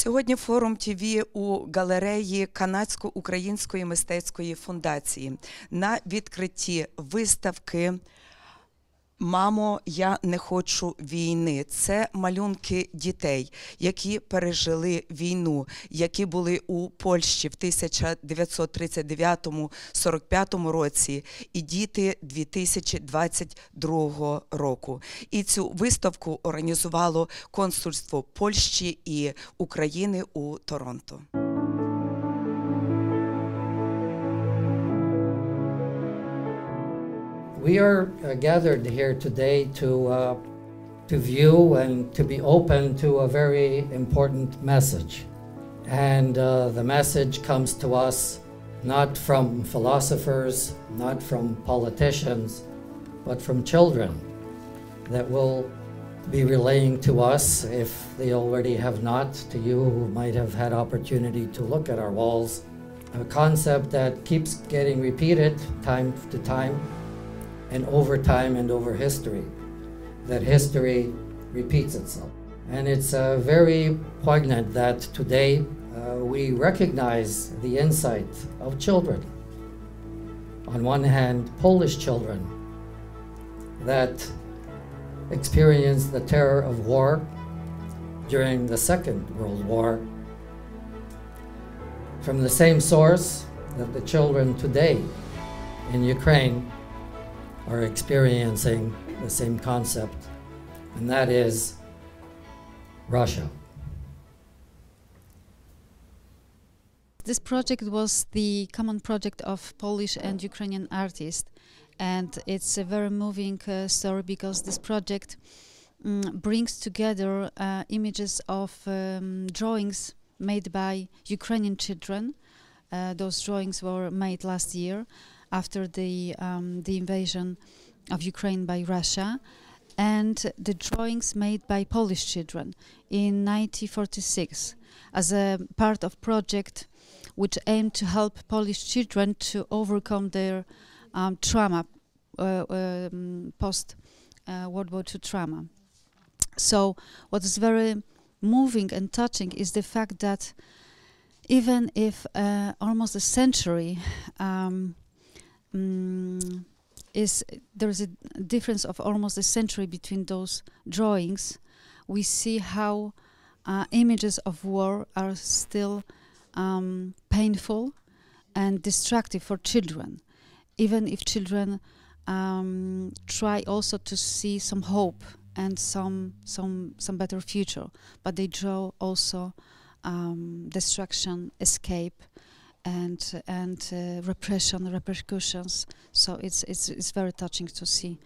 Сьогодні форум ТВ у галереї Канадсько-Української мистецької фундації на відкритті виставки «Мамо, я не хочу війни». Це малюнки дітей, які пережили війну, які були у Польщі в 1939-45 році і діти 2022 року. І цю виставку організувало консульство Польщі і України у Торонто. We are gathered here today to view and to be open to a very important message. And the message comes to us not from philosophers, not from politicians, but from children that will be relaying to us, if they already have not, to you who might have had opportunity to look at our walls, a concept that keeps getting repeated time to time, and over history, that history repeats itself. And it's very poignant that today we recognize the insight of children. On one hand, Polish children that experienced the terror of war during the Second World War, from the same source that the children today in Ukraine are experiencing the same concept, and that is Russia. This project was the common project of Polish and Ukrainian artists, and it's a very moving story because this project brings together images of drawings made by Ukrainian children. Those drawings were made last year after the invasion of Ukraine by Russia, and the drawings made by Polish children in 1946 as a part of project which aimed to help Polish children to overcome their trauma, post World War II trauma. So what is very moving and touching is the fact that even if almost a century there is a difference of almost a century between those drawings, we see how images of war are still painful and destructive for children, even if children try also to see some hope and some better future, but they draw also destruction, escape, and repression, repercussions. So it's very touching to see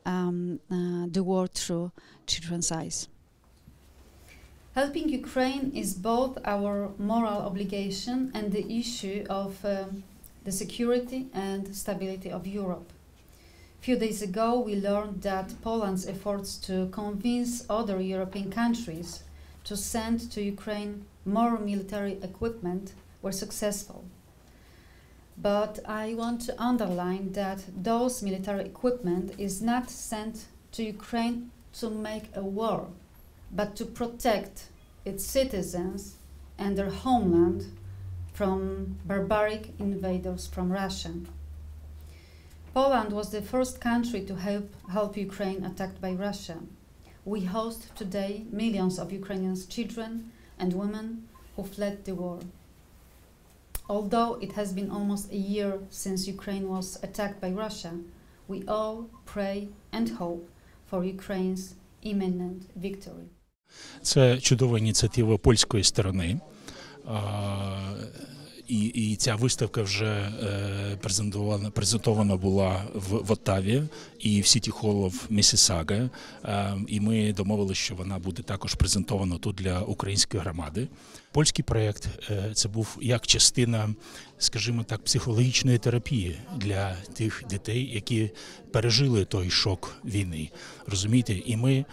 the war through children's eyes. Helping Ukraine is both our moral obligation and the issue of the security and stability of Europe. A few days ago, we learned that Poland's efforts to convince other European countries to send to Ukraine more military equipment were successful. But I want to underline that those military equipment is not sent to Ukraine to make a war, but to protect its citizens and their homeland from barbaric invaders from Russia. Poland was the first country to help Ukraine attacked by Russia. We host today millions of Ukrainian children and women who fled the war. Although it has been almost a year since Ukraine was attacked by Russia, we all pray and hope for Ukraine's imminent victory. Це чудова ініціатива польської сторони. І ця виставка вже презентована була в Оттаві і в Сіті Холл в Місісага. І ми домовилися, що вона буде також презентована тут для української громади. Польський проєкт – це був як частина, скажімо так, психологічної терапії для тих дітей, які пережили той шок війни. Розумієте? І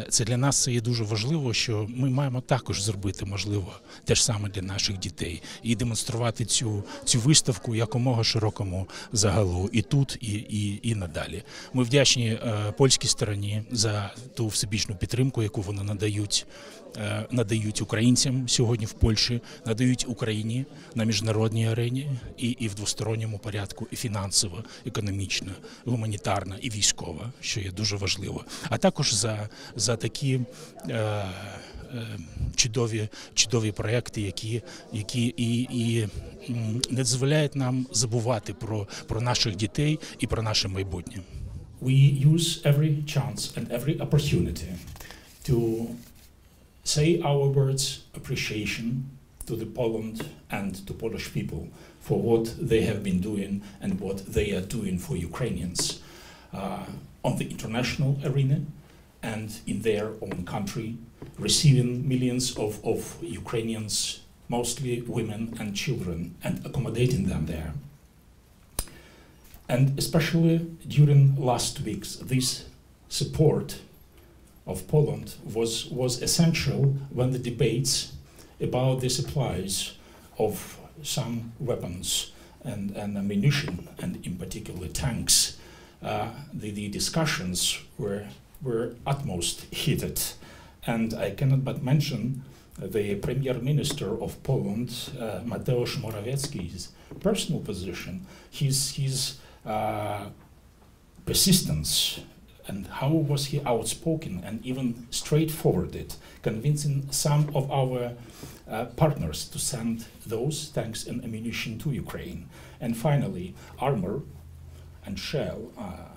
це для нас це є дуже важливо, що ми маємо також зробити, можливо, те ж саме для наших дітей. І демонструвати цю виставку якомога широкому загалу і тут, і надалі. Ми вдячні польській стороні за ту всебічну підтримку, яку вони надають українцям сьогодні в Польщі, надають Україні на міжнародній арені і в двосторонньому порядку, і фінансово, економічно, гуманітарно, і військово, що є дуже важливо. А також за такі чудові проекти, які і не дозволяють нам забувати про наших дітей і про наше майбутнє. We use every chance and every opportunity to say our words appreciation to the Poland and to Polish people for what they have been doing and what they are doing for Ukrainians on the international arena and in their own country, receiving millions of Ukrainians, mostly women and children, and accommodating them there. And especially during last weeks, this support of Poland was essential when the debates about the supplies of some weapons and ammunition, and in particular tanks, the discussions were utmost heated. And I cannot but mention the Premier Minister of Poland, Mateusz Morawiecki's personal position, his persistence, and how was he outspoken and even straightforwarded, convincing some of our partners to send those tanks and ammunition to Ukraine. And finally, armor and shell,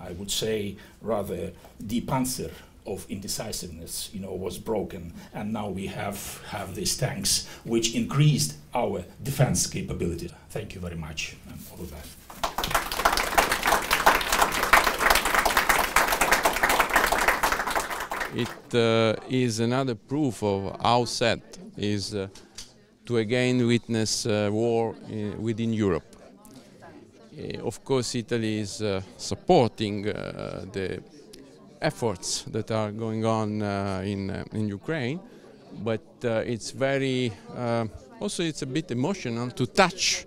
I would say rather the panzer of indecisiveness, was broken, and now we have these tanks, which increased our defense capability. Thank you very much, and all of that. It is another proof of how sad is to again witness war within Europe. Of course, Italy is supporting the efforts that are going on in Ukraine, but it's very also it's a bit emotional to touch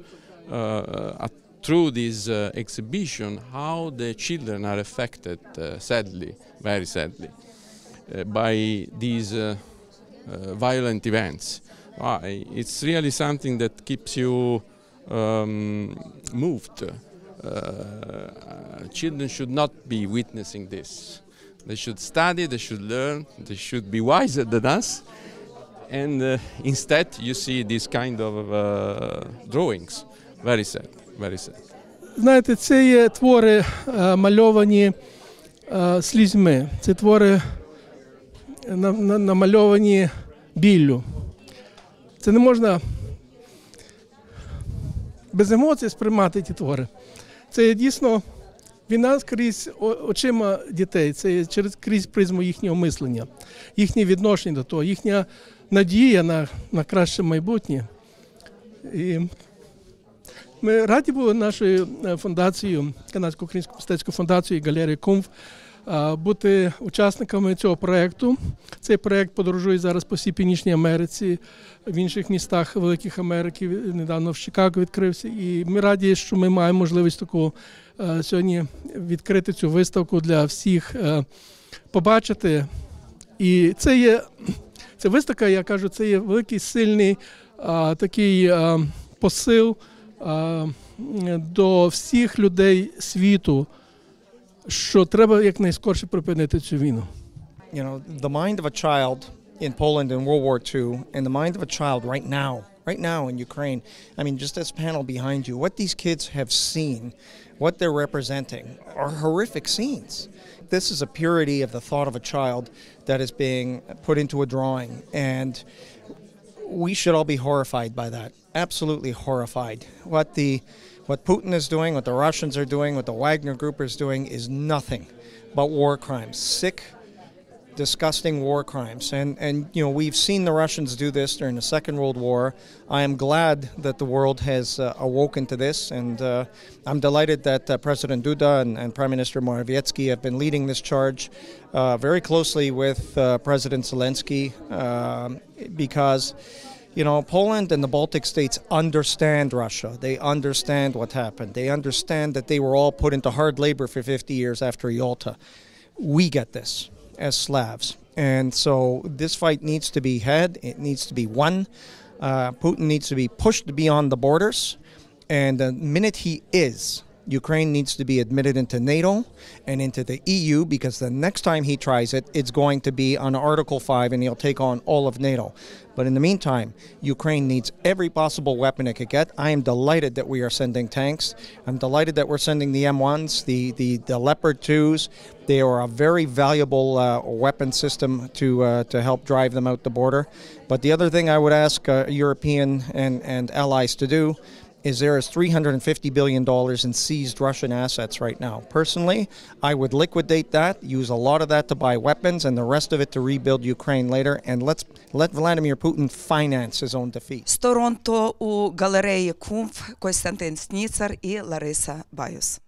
through this exhibition how the children are affected, sadly, very sadly, by these violent events. It's really something that keeps you moved. Children should not be witnessing this. They should study, they should learn, they should be wiser than us. And instead you see this kind of drawings. Very sad, very sad. Знаєте, це є твори мальовані слізьми. Це твори намальовані біллю. Це не можна без емоцій сприймати ті твори. Це є дійсно війна крізь очима дітей, це є крізь призму їхнього мислення, їхнє відношення до того, їхня надія на краще майбутнє. І ми раді були нашою фундацією, Канадсько-українською мистецькою фундацією «Галерія Кумф», бути учасниками цього проєкту. Цей проєкт подорожує зараз по всій Північній Америці, в інших містах Великих Америки, недавно в Чикаго відкрився. І ми раді, що ми маємо можливість таку сьогодні відкрити цю виставку для всіх, побачити. І це виставка, я кажу, це є великий, сильний такий посил до всіх людей світу, що треба якнайскоріше припинити цю війну. You know, the mind of a child in Poland in World War II and the mind of a child right now in Ukraine. I mean, just this panel behind you, what these kids have seen, what they're representing are horrific scenes. This is a purity of the thought of a child that is being put into a drawing, and we should all be horrified by that. Absolutely horrified. What Putin is doing, what the Russians are doing, what the Wagner Group is doing is nothing but war crimes. Sick, disgusting war crimes. And you know, we've seen the Russians do this during the Second World War. I am glad that the world has awoken to this, and I'm delighted that President Duda and Prime Minister Morawiecki have been leading this charge very closely with President Zelensky, because you know, Poland and the Baltic states understand Russia. They understand what happened. They understand that they were all put into hard labor for 50 years after Yalta. We get this as Slavs. And so this fight needs to be had. It needs to be won. Putin needs to be pushed beyond the borders. And the minute he is, Ukraine needs to be admitted into NATO and into the EU, because the next time he tries it, it's going to be on Article 5 and he'll take on all of NATO. But in the meantime, Ukraine needs every possible weapon it could get. I am delighted that we are sending tanks. I'm delighted that we're sending the M1s, the Leopard 2s. They are a very valuable weapon system to help drive them out the border. But the other thing I would ask European and allies to do is there is $350 billion in seized Russian assets right now. Personally, I would liquidate that, use a lot of that to buy weapons, and the rest of it to rebuild Ukraine later, and let Vladimir Putin finance his own defeat. З Торонто у галереї Кумф Костянтин Сніцар і Лариса Баюс.